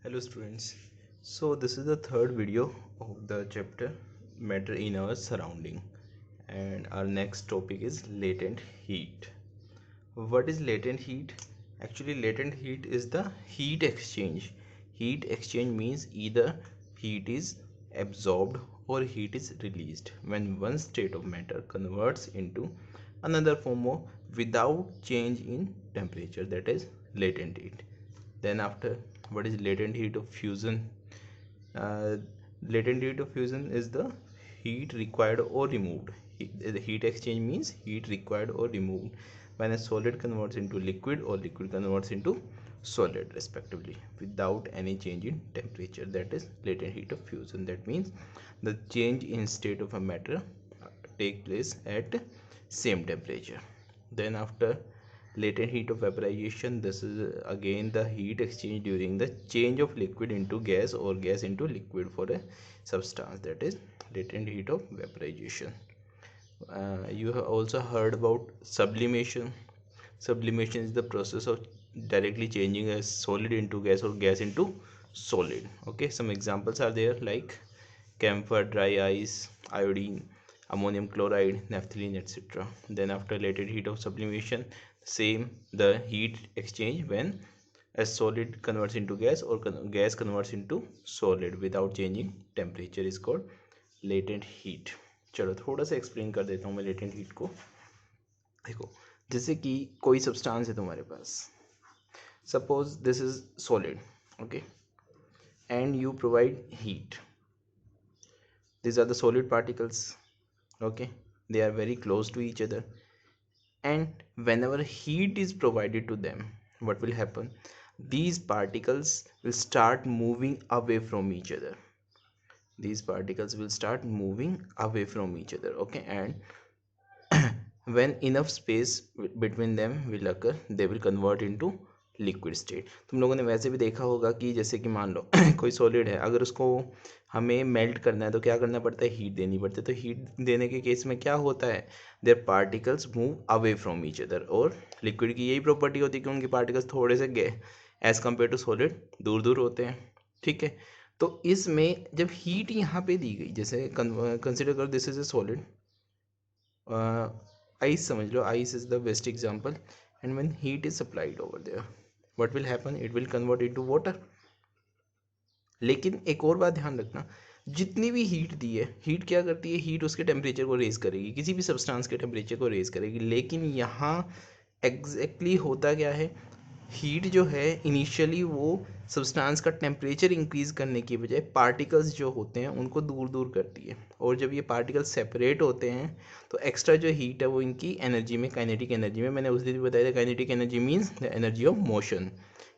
Hello students. So this is the third video of the chapter matter in our surrounding, and our next topic is latent heat. What is latent heat? Actually, latent heat is the heat exchange. Heat exchange means either heat is absorbed or heat is released when one state of matter converts into another form of without change in temperature, that is latent heat. Then after, what is latent heat of fusion? uh, Latent heat of fusion is the heat required or removed. The heat exchange means heat required or removed when a solid converts into liquid or liquid converts into solid respectively without any change in temperature. That is latent heat of fusion. That means the change in state of a matter take place at same temperature. Then after, latent heat of vaporization, this is again the heat exchange during the change of liquid into gas or gas into liquid for a substance, that is latent heat of vaporization. You have also heard about sublimation. Sublimation is the process of directly changing a solid into gas or gas into solid. Okay, some examples are there like camphor, dry ice, iodine, ammonium chloride, naphthalene, etc. Then after latent heat of sublimation, same the heat exchange when a solid converts into gas or gas converts into solid without changing temperature is called latent heat. चलो थोड़ा सा explain कर देता हूँ मैं latent heat को. देखो, जैसे कि कोई सब्सटेंस है तुम्हारे पास, suppose this is solid, okay, and you provide heat. These are the solid particles, okay, they are very close to each other, and whenever heat is provided to them, what will happen? These particles will start moving away from each other. These particles will start moving away from each other, okay, and when enough space between them will occur, they will convert into liquid state. तुम लोगों ने वैसे भी देखा होगा कि जैसे कि मान लो कोई सॉलिड है, अगर उसको हमें मेल्ट करना है तो क्या करना पड़ता है? हीट देनी पड़ती है. तो हीट देने के केस में क्या होता है? There particles move away from each other. और लिक्विड की यही प्रॉपर्टी होती है कि उनके पार्टिकल्स थोड़े से एज कम्पेयर टू सॉलिड दूर दूर होते हैं. ठीक है, तो इसमें जब हीट यहाँ पे दी गई, जैसे कंसिडर करो this is a solid, ice समझ लो, ice is the best example, and when heat is supplied over there, what will happen? It will convert into water. लेकिन एक और बात ध्यान रखना, जितनी भी हीट दी है, हीट क्या करती है? हीट उसके टेम्परेचर को रेज करेगी, किसी भी सब्सटेंस के टेम्परेचर को रेज करेगी. लेकिन यहाँ एग्जैक्टली होता क्या है? हीट जो है इनिशियली वो सब्सटेंस का टेम्परेचर इंक्रीज करने की बजाय पार्टिकल्स जो होते हैं उनको दूर दूर करती है. और जब ये पार्टिकल्स सेपरेट होते हैं तो एक्स्ट्रा जो हीट है वो इनकी एनर्जी में, काइनेटिक एनर्जी में, मैंने उस दिन भी बताया था, kinetic energy means the energy of motion,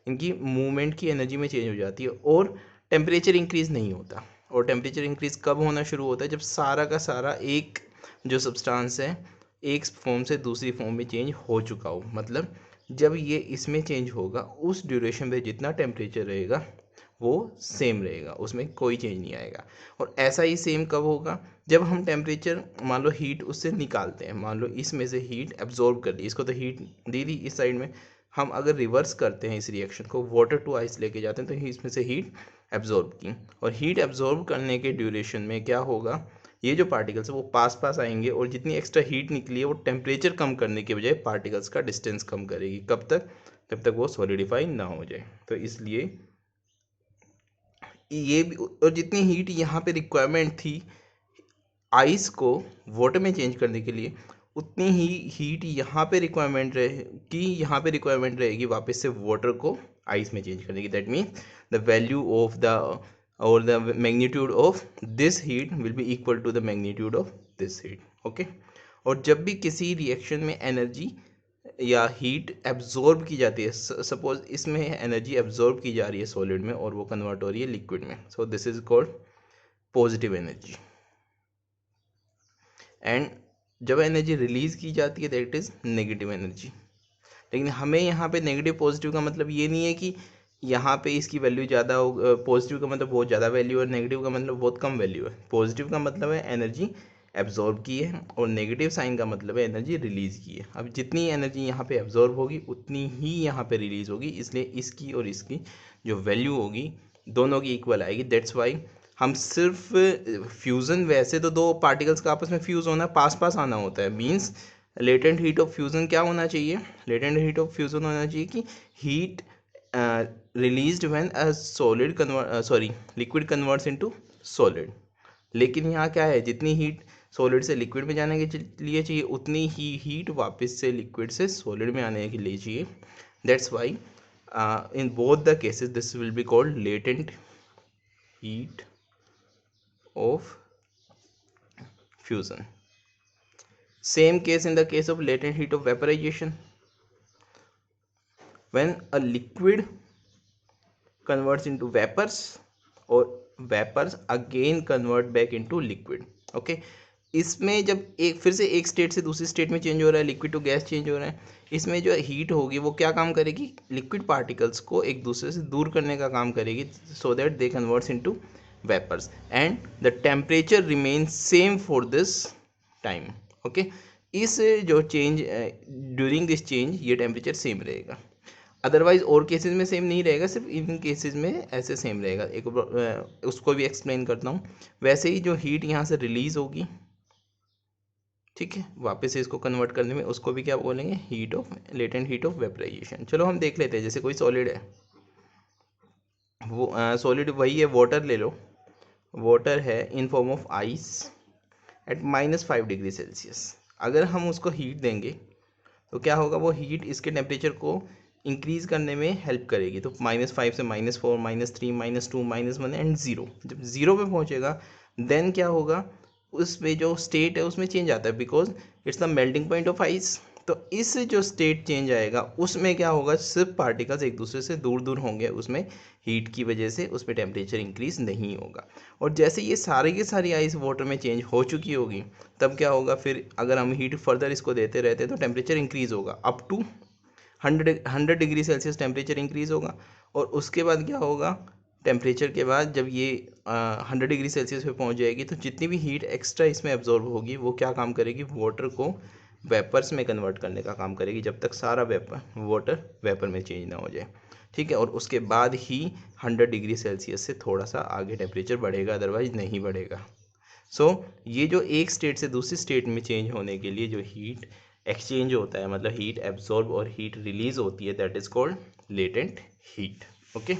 इनकी मूवमेंट की एनर्जी में चेंज हो जाती है. और टेम्परेचर इंक्रीज नहीं होता. और टेम्परेचर इंक्रीज कब होना शुरू होता है? जब सारा का सारा एक जो सब्सटेंस है एक फॉर्म से दूसरी फॉर्म में चेंज हो चुका हो. मतलब जब ये इसमें चेंज होगा उस ड्यूरेशन पे जितना टेम्परेचर रहेगा वो सेम रहेगा, उसमें कोई चेंज नहीं आएगा. और ऐसा ही सेम कब होगा? जब हम टेम्परेचर, मान लो हीट उससे निकालते हैं, मान लो इसमें से हीट एब्जॉर्ब कर ली, इसको तो हीट दी थी इस साइड में, हम अगर रिवर्स करते हैं इस रिएक्शन को, वाटर टू आइस लेके जाते हैं, तो इसमें से हीट एब्जॉर्ब की. और हीट एब्जॉर्ब करने के ड्यूरेशन में क्या होगा? ये जो पार्टिकल्स है वो पास पास आएंगे और जितनी एक्स्ट्रा हीट निकली है वो टेम्परेचर कम करने के बजाय पार्टिकल्स का डिस्टेंस कम करेगी. कब तक? जब तक वो सॉलिडिफाई ना हो जाए. तो इसलिए ये भी, और जितनी हीट यहाँ पे रिक्वायरमेंट थी आइस को वाटर में चेंज करने के लिए, उतनी ही हीट यहाँ पे रिक्वायरमेंट रहेगी, यहाँ पे रिक्वायरमेंट रहेगी वापस से वाटर को आइस में चेंज करने की. That means the value of the और the magnitude of this heat will be equal to the magnitude of this heat. Okay, और जब भी किसी रिएक्शन में एनर्जी या हीट एब्जॉर्ब की जाती है, सपोज इसमें एनर्जी एब्जॉर्ब की जा रही है सॉलिड में और वो कन्वर्ट हो रही है लिक्विड में, so this is called positive energy. And जब एनर्जी रिलीज की जाती है दैट इज नेगेटिव एनर्जी. लेकिन हमें यहाँ पे नेगेटिव पॉजिटिव का मतलब ये नहीं है कि यहाँ पे इसकी वैल्यू ज़्यादा हो, पॉजिटिव का मतलब बहुत ज़्यादा वैल्यू है, नेगेटिव का मतलब बहुत कम वैल्यू है. पॉजिटिव का मतलब है एनर्जी एब्जॉर्ब की है और नेगेटिव साइन का मतलब है एनर्जी रिलीज की है. अब जितनी एनर्जी यहाँ पे एब्जॉर्ब होगी उतनी ही यहाँ पे रिलीज होगी, इसलिए इसकी और इसकी जो वैल्यू होगी दोनों की इक्वल आएगी। दैट्स वाई हम सिर्फ फ्यूज़न, वैसे तो दो पार्टिकल्स का आपस में फ्यूज़ होना पास पास आना होता है, means latent heat of fusion क्या होना चाहिए, लेटेंट हीट ऑफ फ्यूज़न होना चाहिए कि heat released when a solid liquid converts into solid. लेकिन यहाँ क्या है, जितनी हीट सॉलिड से लिक्विड में जाने के लिए चाहिए उतनी ही हीट वापस से लिक्विड से सॉलिड में आने के लिए चाहिए। That's why in both the cases this will be called latent heat of fusion. Same case in the case of latent heat of vaporization. When a liquid converts into vapors or vapors again convert back into liquid. Okay, इसमें जब एक फिर से एक state से दूसरी state में change हो रहा है, लिक्विड टू गैस चेंज हो रहा है, इसमें जो हीट होगी वो क्या काम करेगी, लिक्विड पार्टिकल्स को एक दूसरे से दूर करने का काम करेगी, so that they converts into vapours and the temperature remain same for this time. Okay, इस जो चेंज ड्यूरिंग दिस चेंज ये टेम्परेचर सेम रहेगा, अदरवाइज और केसेस में सेम नहीं रहेगा, सिर्फ इन केसेस में ऐसे सेम रहेगा। एक उसको भी एक्सप्लेन करता हूँ। वैसे ही जो हीट यहाँ से रिलीज होगी, ठीक है, वापस से इसको कन्वर्ट करने में, उसको भी क्या बोलेंगे, heat of latent heat of vaporisation. चलो हम देख लेते हैं, जैसे कोई सॉलिड है, वो सॉलिड वही है, वाटर ले लो, वाटर है in form of ice eight -5 degree Celsius. अगर हम उसको हीट देंगे तो क्या होगा, वो हीट इसके टेम्परेचर को इंक्रीज करने में हेल्प करेगी। तो -5 से -4 -3 -2 -1 एंड 0, जब 0 पे पहुंचेगा देन क्या होगा, उसमें जो स्टेट है उसमें चेंज आता है, because it's the melting point of ice. तो इस जो स्टेट चेंज आएगा उसमें क्या होगा, सिर्फ पार्टिकल्स एक दूसरे से दूर दूर होंगे, उसमें हीट की वजह से उसमें टेम्परेचर इंक्रीज नहीं होगा। और जैसे ये सारे की सारी आइस वाटर में चेंज हो चुकी होगी, तब क्या होगा, फिर अगर हम हीट फर्दर इसको देते रहते तो टेम्परेचर इंक्रीज होगा, up to 100 degree Celsius temperature increase होगा। और उसके बाद क्या होगा, टेम्परेचर के बाद जब ये 100 डिग्री सेल्सियस पे पहुंच जाएगी, तो जितनी भी हीट एक्स्ट्रा इसमें एब्जॉर्ब होगी वो क्या काम करेगी, वाटर को वेपर्स में कन्वर्ट करने का काम करेगी, जब तक सारा वाटर वेपर में चेंज ना हो जाए। ठीक है, और उसके बाद ही 100 डिग्री सेल्सियस से थोड़ा सा आगे टेम्परेचर बढ़ेगा, अदरवाइज नहीं बढ़ेगा। सो ये जो एक स्टेट से दूसरी स्टेट में चेंज होने के लिए जो हीट एक्सचेंज होता है, मतलब हीट एब्जॉर्ब और हीट रिलीज होती है, that is called latent heat. Okay,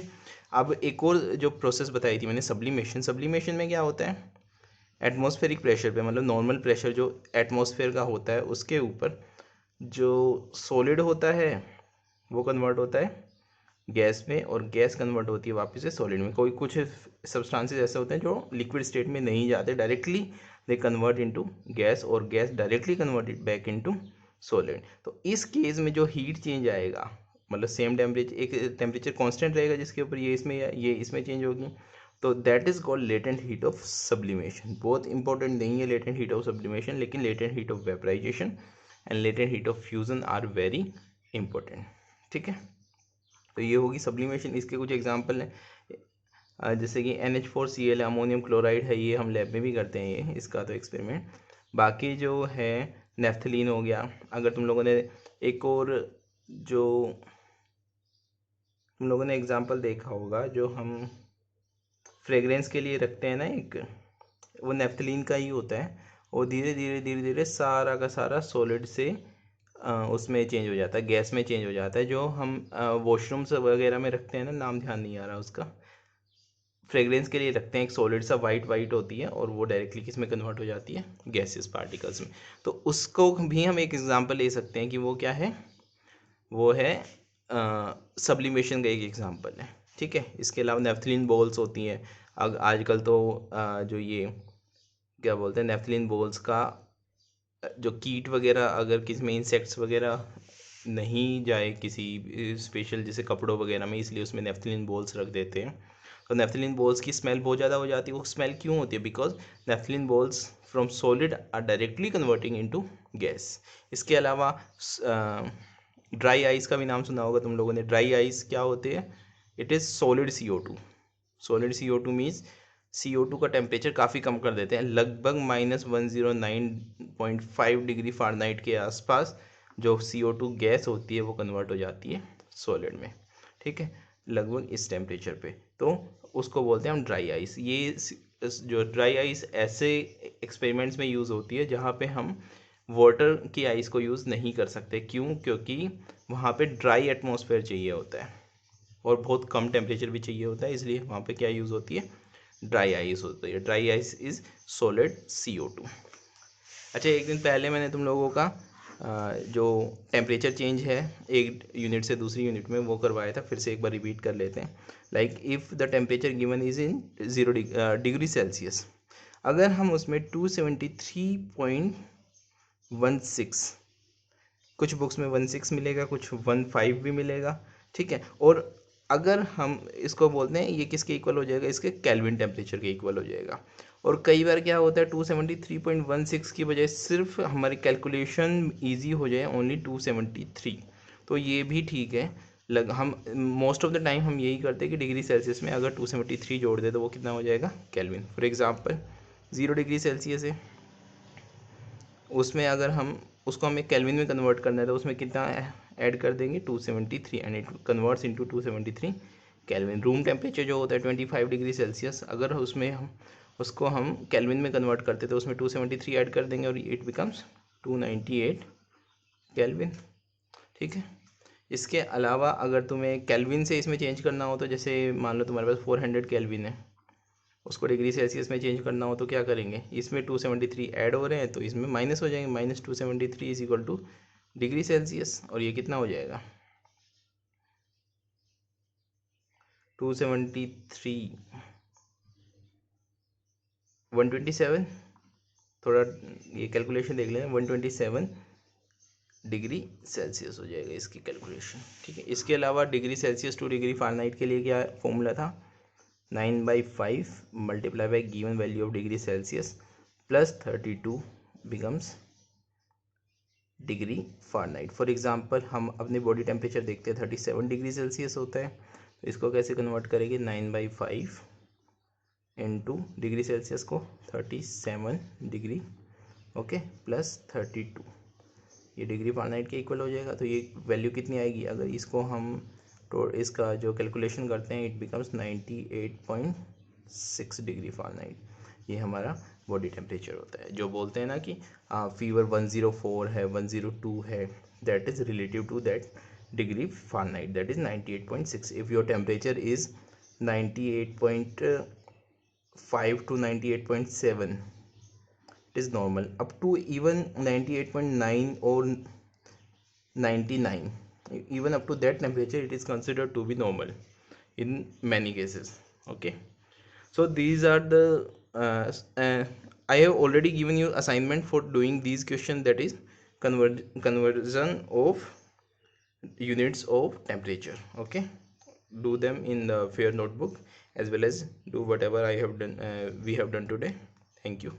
अब एक और जो प्रोसेस बताई थी मैंने, सब्लिमेशन। सब्लिमेशन में क्या होता है, एटमॉस्फेरिक प्रेशर पे, मतलब नॉर्मल प्रेशर जो एटमॉस्फेयर का होता है उसके ऊपर जो सॉलिड होता है वो कन्वर्ट होता है गैस में, और गैस कन्वर्ट होती है वापस से सॉलिड में। कोई कुछ सब्सटेंसेस ऐसे होते हैं जो लिक्विड स्टेट में नहीं जाते, directly they convert into gas, और gas directly converted back into solid. तो इस केस में जो हीट चेंज आएगा, मतलब सेम टेम्परेचर, एक टेम्परेचर कांस्टेंट रहेगा जिसके ऊपर ये इसमें चेंज होगी, तो that is called latent heat of sublimation. बहुत इंपॉर्टेंट नहीं है लेटेंट हीट ऑफ सब्लिमेशन, लेकिन latent heat of vaporization and latent heat of fusion are very important. ठीक है, तो ये होगी सब्लिमेशन। इसके कुछ एग्जांपल हैं, जैसे कि NH4Cl अमोनियम क्लोराइड है, ये हम लैब में भी करते हैं ये, इसका तो एक्सपेरिमेंट। बाकी जो है नेफ्थलीन हो गया। अगर तुम लोगों ने एक और जो तुम लोगों ने एग्जांपल देखा होगा, जो हम फ्रेगरेंस के लिए रखते हैं ना एक, वो नेफ्थलीन का ही होता है। वो धीरे धीरे धीरे धीरे सारा का सारा सॉलिड से उसमें चेंज हो जाता है, गैस में चेंज हो जाता है। जो हम वॉशरूम्स वगैरह में रखते हैं ना, नाम ध्यान नहीं आ रहा उसका, फ्रेगरेंस के लिए रखते हैं, एक सॉलिड सा वाइट वाइट होती है, और वो डायरेक्टली किस में कन्वर्ट हो जाती है, गैसेस पार्टिकल्स में। तो उसको भी हम एक एग्जांपल ले सकते हैं कि वो क्या है, वो है सब्लिमेशन का एक एग्जांपल है। ठीक है, इसके अलावा नेफ्थलीन बॉल्स होती हैं। आजकल तो जो ये क्या बोलते हैं, नेफ्थलीन बॉल्स का जो कीट वगैरह, अगर किसी में इंसेक्ट्स वगैरह नहीं जाए किसी स्पेशल जैसे कपड़ों वगैरह में, इसलिए उसमें नेफ्थलीन बॉल्स रख देते हैं। तो नेफ्थलीन बॉल्स की स्मेल बहुत ज़्यादा हो जाती है। वो स्मेल क्यों होती है, because naphthalene balls from solid are directly converting into gas. इसके अलावा ड्राई आइस का भी नाम सुना होगा तुम लोगों ने। ड्राई आइस क्या होते हैं, it is solid CO2। Solid CO2 means CO2 का टेम्परेचर काफ़ी कम कर देते हैं, लगभग -109.5 डिग्री फ़ारेनहाइट के आसपास जो CO2 गैस होती है वो कन्वर्ट हो जाती है सॉलिड में। ठीक है, लगभग इस टेम्परेचर पे। तो उसको बोलते हैं हम ड्राई आइस। ये जो ड्राई आइस ऐसे एक्सपेरिमेंट्स में यूज़ होती है जहाँ पे हम वाटर की आइस को यूज़ नहीं कर सकते। क्यों? क्योंकि वहाँ पे ड्राई एटमॉस्फेयर चाहिए होता है और बहुत कम टेम्परेचर भी चाहिए होता है, इसलिए वहाँ पे क्या यूज़ होती है? ड्राई आइस होती है। Dry ice is solid CO2। अच्छा, एक दिन पहले मैंने तुम लोगों का जो टेम्परेचर चेंज है एक यूनिट से दूसरी यूनिट में वो करवाया था, फिर से एक बार रिपीट कर लेते हैं। Like if the temperature given is in 0 degree Celsius, अगर हम उसमें 273.16, कुछ बुक्स में 16 मिलेगा, कुछ 15 भी मिलेगा, ठीक है। और अगर हम इसको बोलते हैं ये किसके इक्वल हो जाएगा? इसके केल्विन टेम्परेचर के इक्वल हो जाएगा। और कई बार क्या होता है 273.16 की बजाय सिर्फ हमारी कैलकुलेशन इजी हो जाए ओनली 273, तो ये भी ठीक है। हम मोस्ट ऑफ द टाइम हम यही करते हैं कि डिग्री सेल्सियस में अगर 273 जोड़ दे तो वो कितना हो जाएगा? Kelvin. For example 0 degree Celsius है, उसमें अगर हम उसको हमें केल्विन में कन्वर्ट करना है तो उसमें कितना ऐड कर देंगे? 273, and it converts into 273 kelvin. Room temperature जो होता है 25 डिग्री सेल्सियस, अगर उसमें हम उसको हम केल्विन में कन्वर्ट करते तो उसमें 273 ऐड कर देंगे और इट बिकम्स 298 केल्विन, ठीक है। इसके अलावा अगर तुम्हें केल्विन से इसमें चेंज करना हो तो जैसे मान लो तुम्हारे पास 400 केल्विन है, उसको डिग्री सेल्सियस में चेंज करना हो तो क्या करेंगे? इसमें 273 ऐड हो रहे हैं तो इसमें माइनस हो जाएंगे, -273 is equal two degree Celsius, और ये कितना हो जाएगा? 273 127, थोड़ा ये कैलकुलेशन देख लें, 127 डिग्री सेल्सियस हो जाएगा इसकी कैलकुलेशन, ठीक है। इसके अलावा degree Celsius two degree Fahrenheit के लिए क्या फॉर्मूला था? 9/5 multiply by given value of degree Celsius plus 32 becomes degree Fahrenheit. For example हम अपने बॉडी टेम्परेचर देखते हैं 37 डिग्री सेल्सियस होता है, तो इसको कैसे कन्वर्ट करेंगे? 9/5 इंटू डिग्री सेल्सियस को 37 डिग्री, ओके, प्लस 32, ये डिग्री फ़ारेनहाइट के इक्वल हो जाएगा। तो ये वैल्यू कितनी आएगी? अगर इसको हम तो इसका जो कैलकुलेशन करते हैं इट बिकम्स 98.6 डिग्री फ़ारेनहाइट। ये हमारा बॉडी टेम्परेचर होता है। जो बोलते हैं ना कि फीवर 104 है, 102 है, that is relative to that degree Fahrenheit, that is 98.6। If your temperature is 98.5 to 98.7, it is normal. Up to even 98.9 or 99, even up to that temperature it is considered to be normal in many cases, okay. So these are the I have already given you assignment for doing these questions, that is conversion of units of temperature, okay. Do them in the fair notebook as well as do whatever I have done we have done today. Thank you.